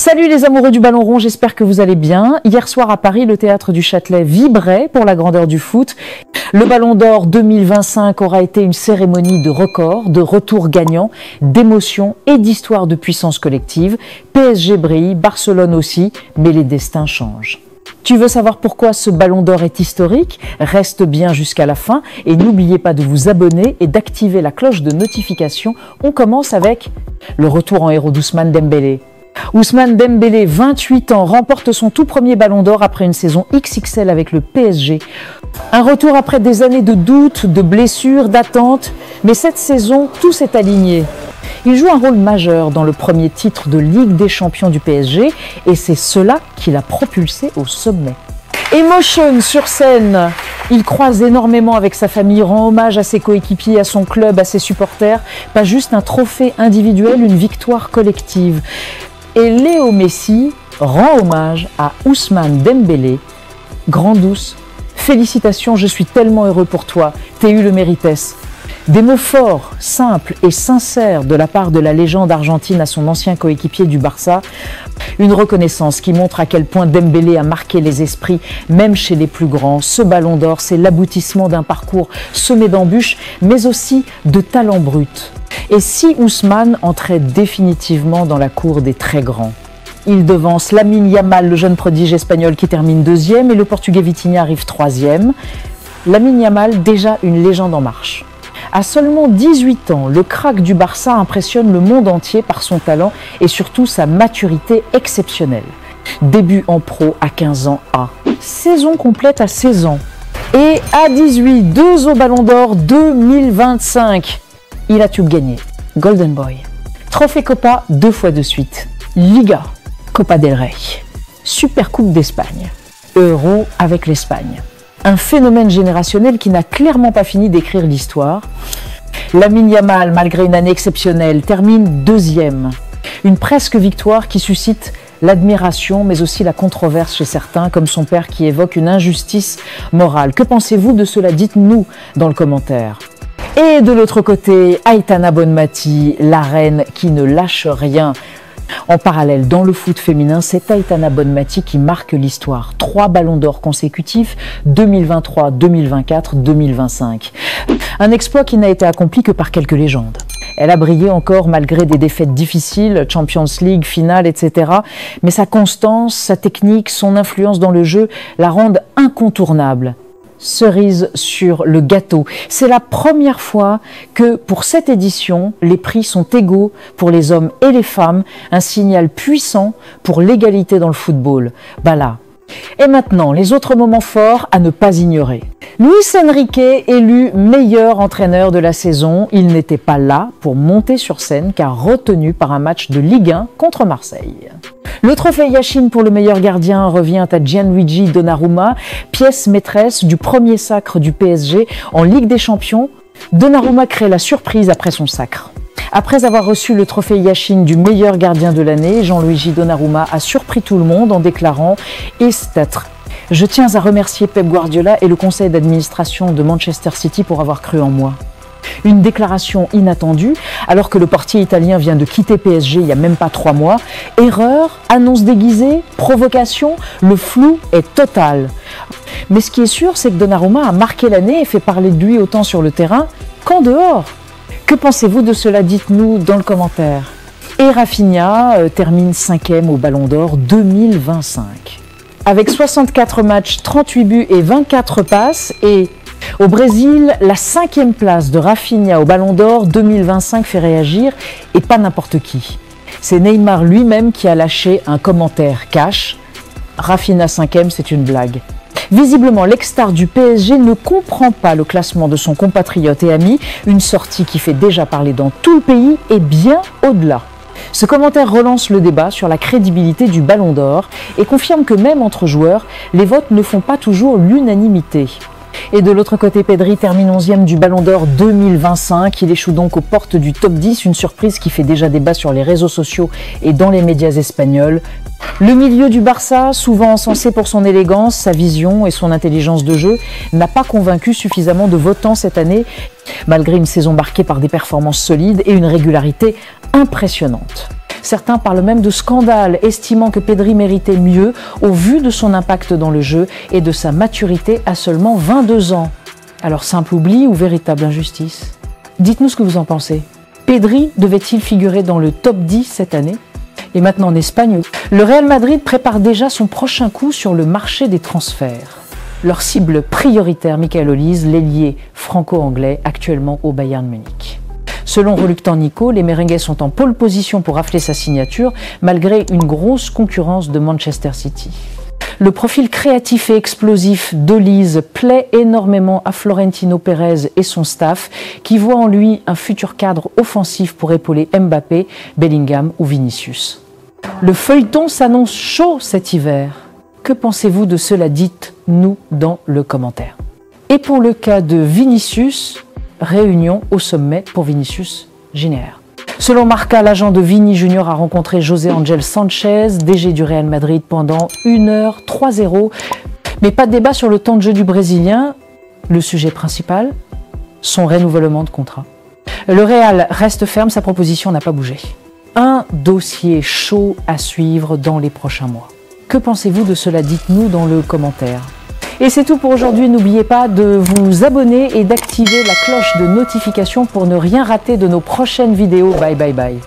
Salut les amoureux du ballon rond, j'espère que vous allez bien. Hier soir à Paris, le théâtre du Châtelet vibrait pour la grandeur du foot. Le Ballon d'Or 2025 aura été une cérémonie de record, de retour gagnant, d'émotion et d'histoire de puissance collective. PSG brille, Barcelone aussi, mais les destins changent. Tu veux savoir pourquoi ce Ballon d'Or est historique? Reste bien jusqu'à la fin et n'oubliez pas de vous abonner et d'activer la cloche de notification. On commence avec le retour en héros d'Ousmane Dembélé. Ousmane Dembélé, 28 ans, remporte son tout premier Ballon d'Or après une saison XXL avec le PSG. Un retour après des années de doutes, de blessures, d'attentes, mais cette saison, tout s'est aligné. Il joue un rôle majeur dans le premier titre de Ligue des Champions du PSG et c'est cela qui l'a propulsé au sommet. Emotion sur scène, il croise énormément avec sa famille, rend hommage à ses coéquipiers, à son club, à ses supporters. Pas juste un trophée individuel, une victoire collective. Et Léo Messi rend hommage à Ousmane Dembélé. Grande Ous, félicitations, je suis tellement heureux pour toi, TU le mérites. Des mots forts, simples et sincères de la part de la légende argentine à son ancien coéquipier du Barça. Une reconnaissance qui montre à quel point Dembélé a marqué les esprits, même chez les plus grands. Ce Ballon d'Or, c'est l'aboutissement d'un parcours semé d'embûches, mais aussi de talent brut. Et si Ousmane entrait définitivement dans la cour des très grands? Il devance Lamine Yamal, le jeune prodige espagnol qui termine deuxième, et le portugais Vitinha arrive troisième. Lamine Yamal, déjà une légende en marche. À seulement 18 ans, le crack du Barça impressionne le monde entier par son talent et surtout sa maturité exceptionnelle. Début en pro à 15 ans A, saison complète à 16 ans. Et à 18, 2 au Ballon d'Or 2025. Il a tout gagné. Golden Boy. Trophée Copa 2 fois de suite. Liga. Copa del Rey. Super Coupe d'Espagne. Euro avec l'Espagne. Un phénomène générationnel qui n'a clairement pas fini d'écrire l'histoire. Lamine Yamal, malgré une année exceptionnelle, termine deuxième. Une presque victoire qui suscite l'admiration, mais aussi la controverse chez certains, comme son père qui évoque une injustice morale. Que pensez-vous de cela? Dites-nous dans le commentaire. Et de l'autre côté, Aitana Bonmati, la reine qui ne lâche rien. En parallèle, dans le foot féminin, c'est Aitana Bonmati qui marque l'histoire. 3 ballons d'or consécutifs, 2023, 2024, 2025. Un exploit qui n'a été accompli que par quelques légendes. Elle a brillé encore malgré des défaites difficiles, Champions League, finale, etc. Mais sa constance, sa technique, son influence dans le jeu la rendent incontournable. Cerise sur le gâteau. C'est la première fois que pour cette édition, les prix sont égaux pour les hommes et les femmes, un signal puissant pour l'égalité dans le football. Bah et maintenant, les autres moments forts à ne pas ignorer. Luis Enrique, élu meilleur entraîneur de la saison, il n'était pas là pour monter sur scène car retenu par un match de Ligue 1 contre Marseille. Le trophée Yashin pour le meilleur gardien revient à Gianluigi Donnarumma, pièce maîtresse du premier sacre du PSG en Ligue des Champions. Donnarumma crée la surprise après son sacre. Après avoir reçu le trophée Yashin du meilleur gardien de l'année, Gianluigi Donnarumma a surpris tout le monde en déclarant « Est-ce-être ». Je tiens à remercier Pep Guardiola et le conseil d'administration de Manchester City pour avoir cru en moi. Une déclaration inattendue, alors que le portier italien vient de quitter PSG il n'y a même pas 3 mois. Erreur, annonce déguisée, provocation, le flou est total. Mais ce qui est sûr, c'est que Donnarumma a marqué l'année et fait parler de lui autant sur le terrain qu'en dehors. Que pensez-vous de cela? Dites-nous dans le commentaire. Et Rafinha termine 5e au Ballon d'Or 2025. Avec 64 matchs, 38 buts et 24 passes. Et au Brésil, la 5e place de Rafinha au Ballon d'Or 2025 fait réagir et pas n'importe qui. C'est Neymar lui-même qui a lâché un commentaire cash. Rafinha 5e, c'est une blague. Visiblement, l'ex-star du PSG ne comprend pas le classement de son compatriote et ami, une sortie qui fait déjà parler dans tout le pays et bien au-delà. Ce commentaire relance le débat sur la crédibilité du Ballon d'Or et confirme que même entre joueurs, les votes ne font pas toujours l'unanimité. Et de l'autre côté, Pedri termine 11e du Ballon d'Or 2025. Il échoue donc aux portes du top 10, une surprise qui fait déjà débat sur les réseaux sociaux et dans les médias espagnols. Le milieu du Barça, souvent encensé pour son élégance, sa vision et son intelligence de jeu, n'a pas convaincu suffisamment de votants cette année, malgré une saison marquée par des performances solides et une régularité impressionnante. Certains parlent même de scandale, estimant que Pedri méritait mieux au vu de son impact dans le jeu et de sa maturité à seulement 22 ans. Alors simple oubli ou véritable injustice? Dites-nous ce que vous en pensez. Pedri devait-il figurer dans le top 10 cette année? Et maintenant en Espagne, le Real Madrid prépare déjà son prochain coup sur le marché des transferts. Leur cible prioritaire, Michael Olise, l'ailier franco-anglais, actuellement au Bayern Munich. Selon Reluctant Nico, les Merengues sont en pole position pour rafler sa signature, malgré une grosse concurrence de Manchester City. Le profil créatif et explosif d'Olise plaît énormément à Florentino Pérez et son staff, qui voient en lui un futur cadre offensif pour épauler Mbappé, Bellingham ou Vinicius. Le feuilleton s'annonce chaud cet hiver. Que pensez-vous de cela? Dites-nous dans le commentaire. Et pour le cas de Vinicius, réunion au sommet pour Vinicius Junior. Selon Marca, l'agent de Vini Junior a rencontré José Ángel Sánchez, DG du Real Madrid, pendant 1h 3-0. Mais pas de débat sur le temps de jeu du Brésilien. Le sujet principal, son renouvellement de contrat. Le Real reste ferme, sa proposition n'a pas bougé. Un dossier chaud à suivre dans les prochains mois. Que pensez-vous de cela? Dites-nous dans le commentaire. Et c'est tout pour aujourd'hui. N'oubliez pas de vous abonner et d'activer la cloche de notification pour ne rien rater de nos prochaines vidéos. Bye bye bye.